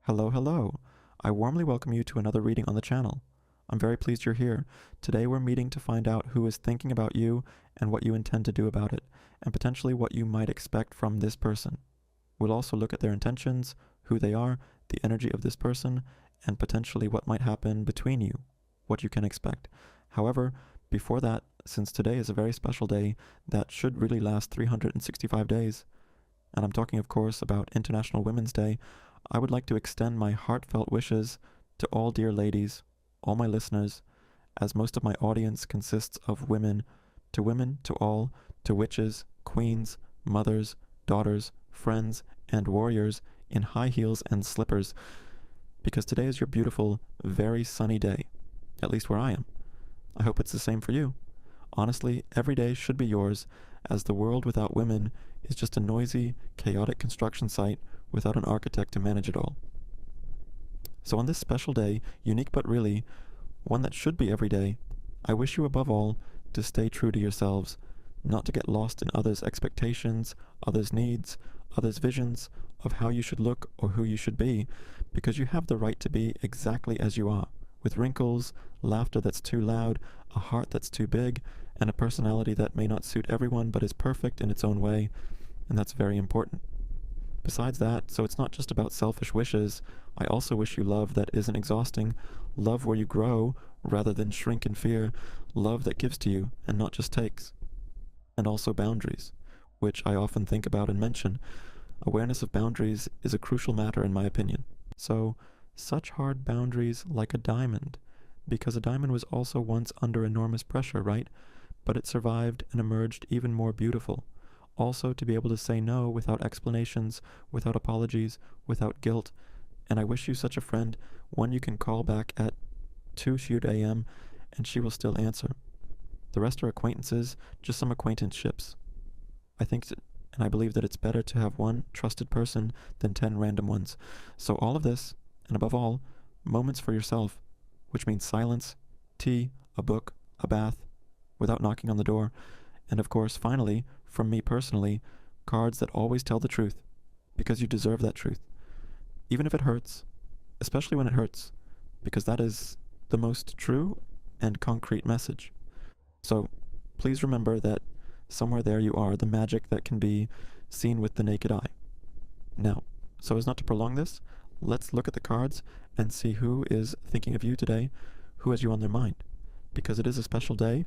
Hello, hello. I warmly welcome you to another reading on the channel. I'm very pleased you're here. Today we're meeting to find out who is thinking about you and what you intend to do about it, and potentially what you might expect from this person. We'll also look at their intentions, who they are, the energy of this person, and potentially what might happen between you, what you can expect. However, before that, since today is a very special day that should really last 365 days, and I'm talking, of course, about International Women's Day, I would like to extend my heartfelt wishes to all dear ladies, all my listeners, as most of my audience consists of women, to all, to witches, queens, mothers, daughters, friends, and warriors in high heels and slippers, because today is your beautiful, very sunny day, at least where I am. I hope it's the same for you. Honestly, every day should be yours, as the world without women is just a noisy, chaotic construction site without an architect to manage it all. So on this special day, unique but really, one that should be every day, I wish you above all to stay true to yourselves, not to get lost in others' expectations, others' needs, others' visions of how you should look or who you should be, because you have the right to be exactly as you are, with wrinkles, laughter that's too loud, a heart that's too big, and a personality that may not suit everyone but is perfect in its own way, and that's very important. Besides that, so it's not just about selfish wishes, I also wish you love that isn't exhausting, love where you grow rather than shrink in fear, love that gives to you and not just takes. And also boundaries, which I often think about and mention. Awareness of boundaries is a crucial matter in my opinion. So, such hard boundaries like a diamond, because a diamond was also once under enormous pressure, right? But it survived and emerged even more beautiful. Also, to be able to say no without explanations, without apologies, without guilt. And I wish you such a friend, one you can call back at 2 shoot a.m. and she will still answer. The rest are acquaintances, just some acquaintanceships. And I believe that it's better to have one trusted person than 10 random ones. So all of this, and above all, moments for yourself, which means silence, tea, a book, a bath, without knocking on the door, and of course, finally, from me personally, cards that always tell the truth, because you deserve that truth. Even if it hurts, especially when it hurts, because that is the most true and concrete message. So, please remember that somewhere there you are, the magic that can be seen with the naked eye. Now, so as not to prolong this, let's look at the cards and see who is thinking of you today, who has you on their mind, because it is a special day,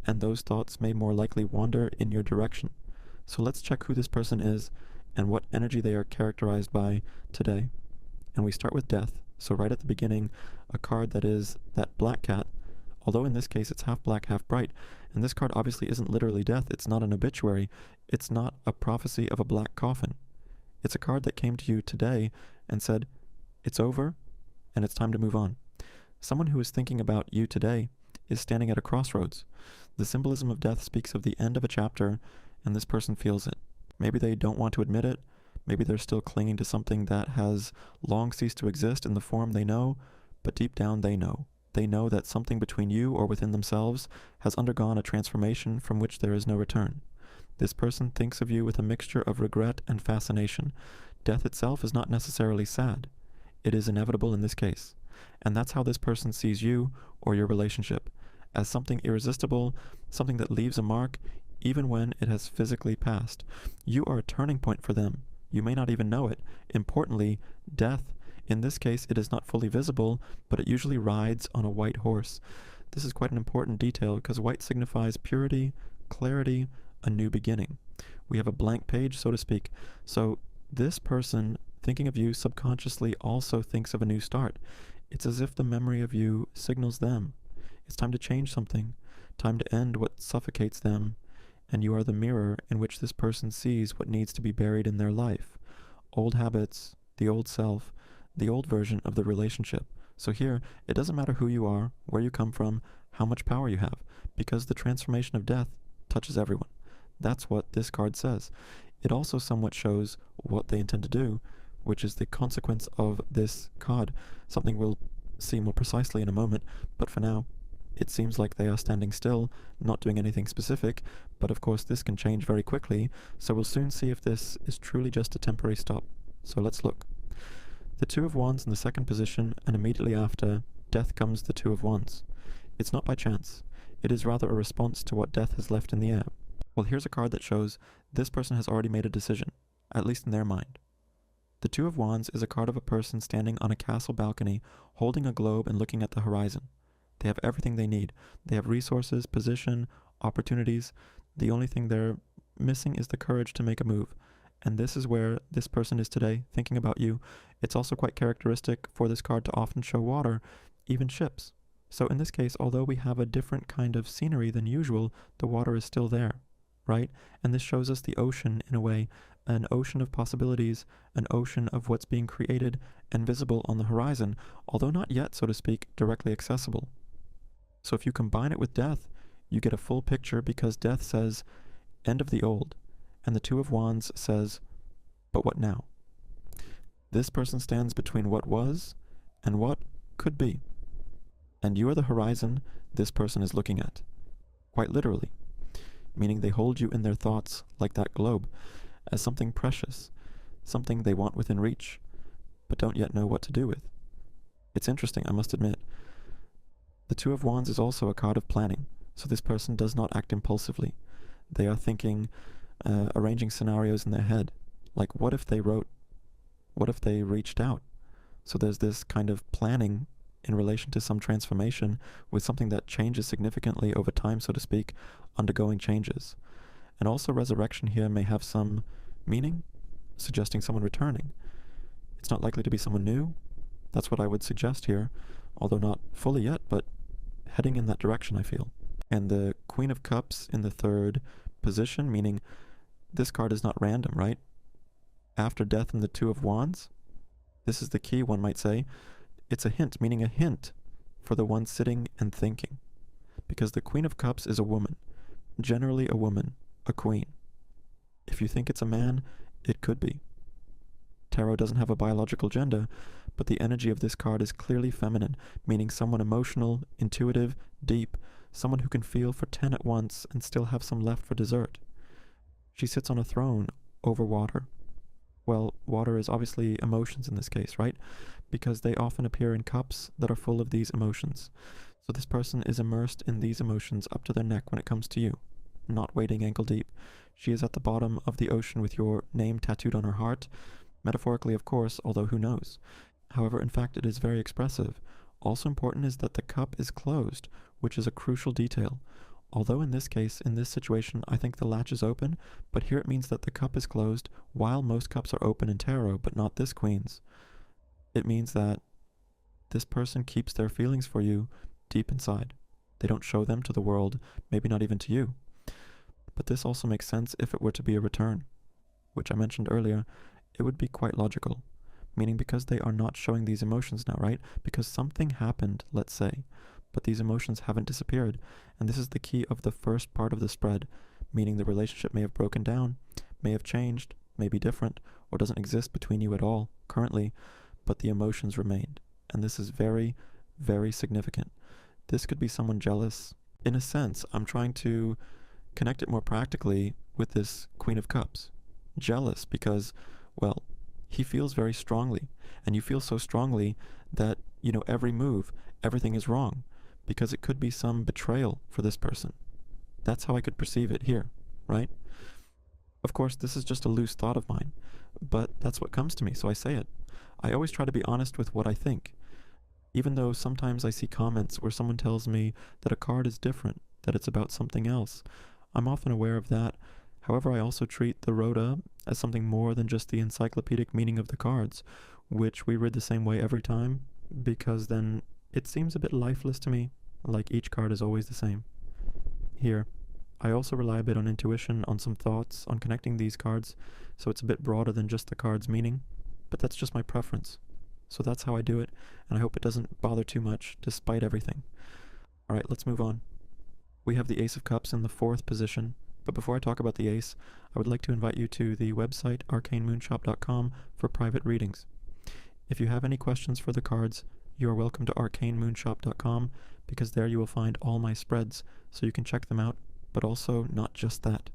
and those thoughts may more likely wander in your direction. So let's check who this person is and what energy they are characterized by today. And we start with death. So right at the beginning, a card that is that black cat, although in this case it's half black, half bright. And this card obviously isn't literally death. It's not an obituary. It's not a prophecy of a black coffin. It's a card that came to you today and said, it's over and it's time to move on. Someone who is thinking about you today is standing at a crossroads. The symbolism of death speaks of the end of a chapter, and this person feels it. Maybe they don't want to admit it. Maybe they're still clinging to something that has long ceased to exist in the form they know, but deep down they know. They know that something between you or within themselves has undergone a transformation from which there is no return. This person thinks of you with a mixture of regret and fascination. Death itself is not necessarily sad. It is inevitable in this case. And that's how this person sees you or your relationship, as something irresistible, something that leaves a mark, even when it has physically passed. You are a turning point for them. You may not even know it. Importantly, death, in this case, it is not fully visible, but it usually rides on a white horse. This is quite an important detail because white signifies purity, clarity, a new beginning. We have a blank page, so to speak. So this person, thinking of you subconsciously, also thinks of a new start. It's as if the memory of you signals them. It's time to change something, time to end what suffocates them, and you are the mirror in which this person sees what needs to be buried in their life. Old habits, the old self, the old version of the relationship. So here, it doesn't matter who you are, where you come from, how much power you have, because the transformation of death touches everyone. That's what this card says. It also somewhat shows what they intend to do, which is the consequence of this card, something we'll see more precisely in a moment, but for now, it seems like they are standing still, not doing anything specific, but of course this can change very quickly, so we'll soon see if this is truly just a temporary stop. So let's look. The Two of Wands in the second position, and immediately after, Death comes the Two of Wands. It's not by chance. It is rather a response to what Death has left in the air. Well, here's a card that shows this person has already made a decision, at least in their mind. The Two of Wands is a card of a person standing on a castle balcony, holding a globe and looking at the horizon. They have everything they need. They have resources, position, opportunities. The only thing they're missing is the courage to make a move. And this is where this person is today, thinking about you. It's also quite characteristic for this card to often show water, even ships. So in this case, although we have a different kind of scenery than usual, the water is still there, right? And this shows us the ocean in a way, an ocean of possibilities, an ocean of what's being created and visible on the horizon, although not yet, so to speak, directly accessible. So if you combine it with Death, you get a full picture, because Death says, end of the old, and the Two of Wands says, but what now? This person stands between what was and what could be. And you are the horizon this person is looking at, quite literally, meaning they hold you in their thoughts like that globe, as something precious, something they want within reach, but don't yet know what to do with. It's interesting, I must admit. The Two of Wands is also a card of planning, so this person does not act impulsively. They are thinking, arranging scenarios in their head, like what if they wrote, what if they reached out? So there's this kind of planning in relation to some transformation with something that changes significantly over time, so to speak, undergoing changes. And also resurrection here may have some meaning, suggesting someone returning. It's not likely to be someone new. That's what I would suggest here, although not fully yet, but heading in that direction, I feel. And the Queen of Cups in the third position, meaning this card is not random, right? After Death and the Two of Wands, this is the key, one might say. It's a hint, meaning a hint for the one sitting and thinking. Because the Queen of Cups is a woman, generally a woman, a queen. If you think it's a man, it could be. Tarot doesn't have a biological gender, but the energy of this card is clearly feminine, meaning someone emotional, intuitive, deep, someone who can feel for 10 at once and still have some left for dessert. She sits on a throne over water. Well, water is obviously emotions in this case, right? Because they often appear in cups that are full of these emotions. So this person is immersed in these emotions up to their neck when it comes to you, not wading ankle deep. She is at the bottom of the ocean with your name tattooed on her heart, metaphorically of course, although who knows. However, in fact, it is very expressive. Also important is that the cup is closed, which is a crucial detail. Although in this case, in this situation, I think the latch is open, but here it means that the cup is closed while most cups are open in tarot, but not this Queen's. It means that this person keeps their feelings for you deep inside. They don't show them to the world, maybe not even to you. But this also makes sense if it were to be a return, which I mentioned earlier. It would be quite logical, meaning because they are not showing these emotions now, right? Because something happened, let's say, but these emotions haven't disappeared. And this is the key of the first part of the spread, meaning the relationship may have broken down, may have changed, may be different, or doesn't exist between you at all currently, but the emotions remained. And this is very, very significant. This could be someone jealous. In a sense, I'm trying to connect it more practically with this Queen of Cups. Jealous because, well, he feels very strongly, and you feel so strongly that, every move, everything is wrong, because it could be some betrayal for this person. That's how I could perceive it here, right? Of course, this is just a loose thought of mine, but that's what comes to me, so I say it. I always try to be honest with what I think, even though sometimes I see comments where someone tells me that a card is different, that it's about something else. I'm often aware of that. However, I also treat the Rhoda as something more than just the encyclopedic meaning of the cards, which we read the same way every time, because then it seems a bit lifeless to me, like each card is always the same. Here, I also rely a bit on intuition, on some thoughts, on connecting these cards, so it's a bit broader than just the card's meaning, but that's just my preference. So that's how I do it, and I hope it doesn't bother too much, despite everything. Alright, let's move on. We have the Ace of Cups in the fourth position, but before I talk about the Ace, I would like to invite you to the website arcanemoonshop.com for private readings. If you have any questions for the cards, you are welcome to arcanemoonshop.com, because there you will find all my spreads, so you can check them out, but also not just that.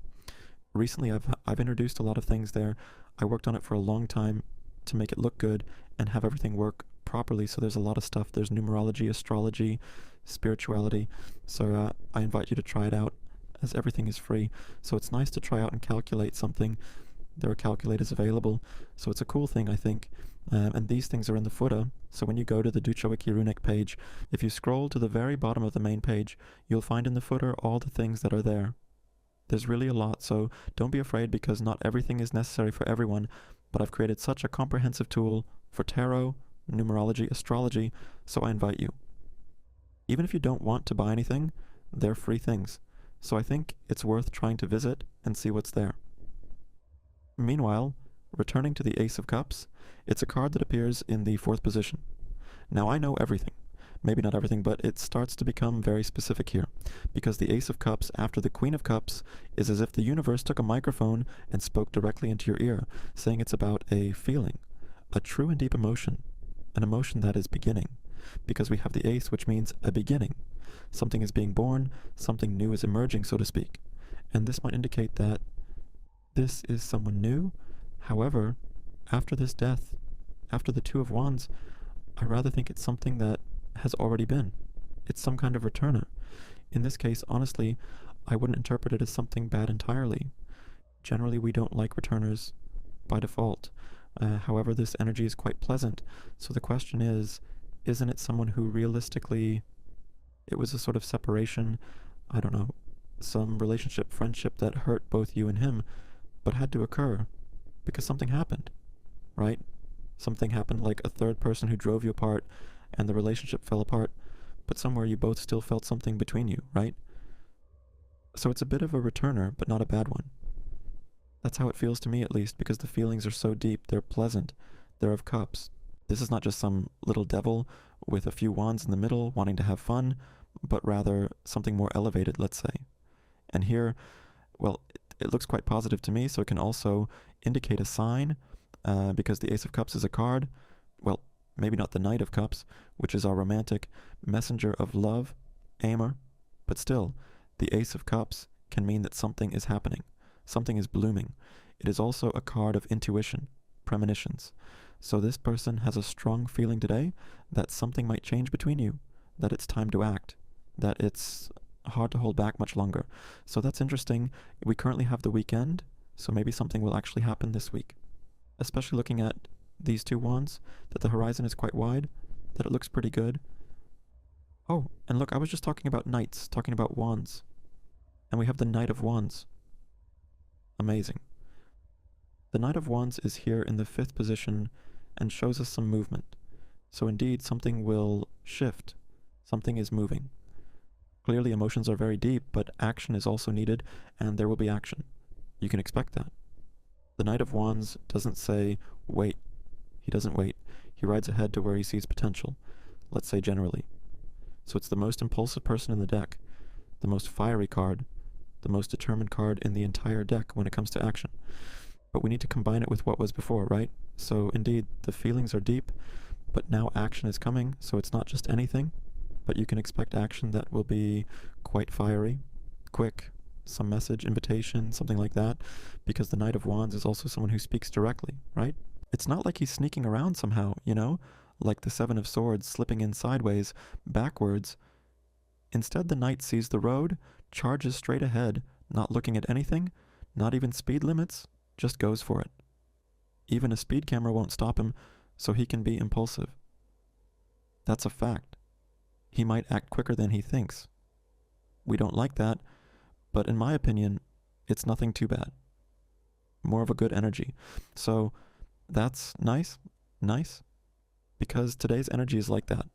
Recently I've introduced a lot of things there. I worked on it for a long time, to make it look good and have everything work properly. So there's a lot of stuff. There's numerology, astrology, spirituality. So I invite you to try it out, as everything is free. So it's nice to try out and calculate something. There are calculators available. So it's a cool thing, I think. And these things are in the footer. So when you go to the Duchovny Runic page, if you scroll to the very bottom of the main page, you'll find in the footer all the things that are there. There's really a lot, so don't be afraid, because not everything is necessary for everyone, but I've created such a comprehensive tool for tarot, numerology, astrology, so I invite you. Even if you don't want to buy anything, they're free things, so I think it's worth trying to visit and see what's there. Meanwhile, returning to the Ace of Cups, it's a card that appears in the 4th position. Now I know everything. Maybe not everything, but it starts to become very specific here, because the Ace of Cups after the Queen of Cups is as if the universe took a microphone and spoke directly into your ear, saying it's about a feeling, a true and deep emotion, an emotion that is beginning, because we have the Ace, which means a beginning. Something is being born, something new is emerging, so to speak, and this might indicate that this is someone new. However, after this death, after the Two of Wands, I rather think it's something that has already been. It's some kind of returner. In this case, honestly, I wouldn't interpret it as something bad entirely. Generally, we don't like returners by default. However, this energy is quite pleasant. So the question is, isn't it someone who realistically, it was a sort of separation, I don't know, some relationship, friendship that hurt both you and him, but had to occur because something happened, right? Something happened, like a third person who drove you apart, and the relationship fell apart, but somewhere you both still felt something between you, right? So it's a bit of a returner, but not a bad one. That's how it feels to me, at least, because the feelings are so deep, they're pleasant, they're of cups. This is not just some little devil with a few wands in the middle wanting to have fun, but rather something more elevated, let's say. And here, well, it looks quite positive to me, so it can also indicate a sign, because the Ace of Cups is a card, well, maybe not the Knight of Cups, which is our romantic messenger of love, aimer, but still, the Ace of Cups can mean that something is happening, something is blooming. It is also a card of intuition, premonitions. So this person has a strong feeling today that something might change between you, that it's time to act, that it's hard to hold back much longer. So that's interesting. We currently have the weekend, so maybe something will actually happen this week. Especially looking at these two wands, that the horizon is quite wide, that it looks pretty good. Oh, and look, I was just talking about knights, talking about wands. And we have the Knight of Wands. Amazing. The Knight of Wands is here in the 5th position and shows us some movement. So indeed, something will shift. Something is moving. Clearly, emotions are very deep, but action is also needed, and there will be action. You can expect that. The Knight of Wands doesn't say, wait. He doesn't wait. He rides ahead to where he sees potential, let's say generally. So it's the most impulsive person in the deck, the most fiery card, the most determined card in the entire deck when it comes to action. But we need to combine it with what was before, right? So indeed, the feelings are deep, but now action is coming, so it's not just anything, but you can expect action that will be quite fiery, quick, some message, invitation, something like that, because the Knight of Wands is also someone who speaks directly, right? It's not like he's sneaking around somehow, you know, like the Seven of Swords slipping in sideways, backwards. Instead, the knight sees the road, charges straight ahead, not looking at anything, not even speed limits, just goes for it. Even a speed camera won't stop him, so he can be impulsive. That's a fact. He might act quicker than he thinks. We don't like that, but in my opinion, it's nothing too bad. More of a good energy. So that's nice, because today's energy is like that.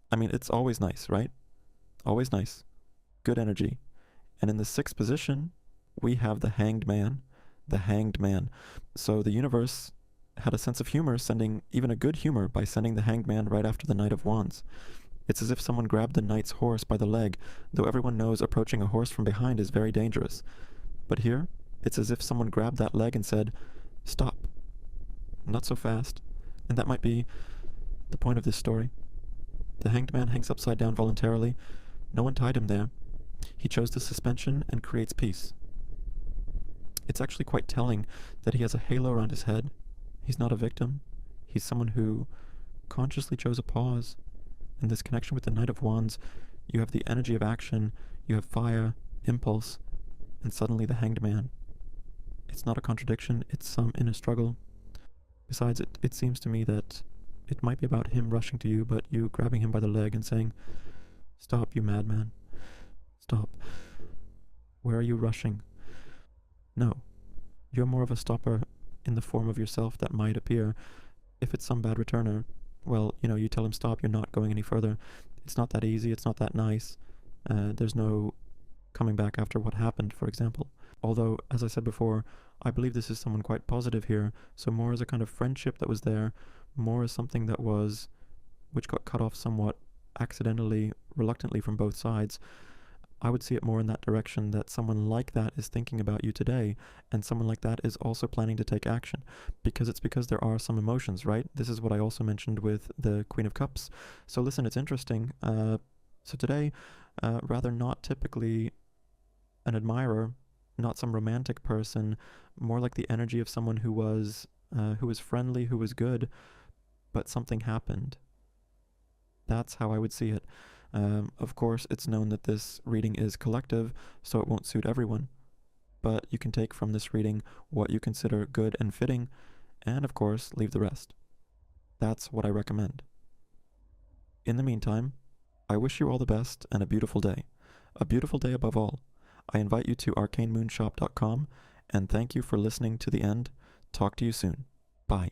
I mean, it's always nice, right? Always nice. Good energy. And in the 6th position, we have the Hanged Man. The Hanged Man. So the universe had a sense of humor, sending even a good humor by sending the Hanged Man right after the Knight of Wands. It's as if someone grabbed the knight's horse by the leg, though everyone knows approaching a horse from behind is very dangerous. But here, it's as if someone grabbed that leg and said, stop. Not so fast. And that might be the point of this story. The Hanged Man hangs upside down voluntarily. No one tied him there. He chose the suspension and creates peace. It's actually quite telling that he has a halo around his head. He's not a victim. He's someone who consciously chose a pause. In this connection with the Knight of Wands, you have the energy of action, you have fire, impulse, and suddenly the Hanged Man. It's not a contradiction, it's some inner struggle. Besides, it seems to me that it might be about him rushing to you, but you grabbing him by the leg and saying, "Stop, you madman. Stop. Where are you rushing?" No. You're more of a stopper in the form of yourself that might appear. If it's some bad returner, well, you tell him stop, you're not going any further. It's not that easy, it's not that nice. There's no coming back after what happened, for example. Although, as I said before, I believe this is someone quite positive here, so more as a kind of friendship that was there, more as something which got cut off somewhat accidentally, reluctantly from both sides. I would see it more in that direction, that someone like that is thinking about you today, and someone like that is also planning to take action, because there are some emotions, right? This is what I also mentioned with the Queen of Cups. So listen, it's interesting. So today, rather not typically an admirer, not some romantic person, more like the energy of someone who was friendly, who was good, but something happened. That's how I would see it. Of course, it's known that this reading is collective, so it won't suit everyone. But you can take from this reading what you consider good and fitting, and of course, leave the rest. That's what I recommend. In the meantime, I wish you all the best and a beautiful day. A beautiful day above all. I invite you to arcanemoonshop.com, and thank you for listening to the end. Talk to you soon. Bye.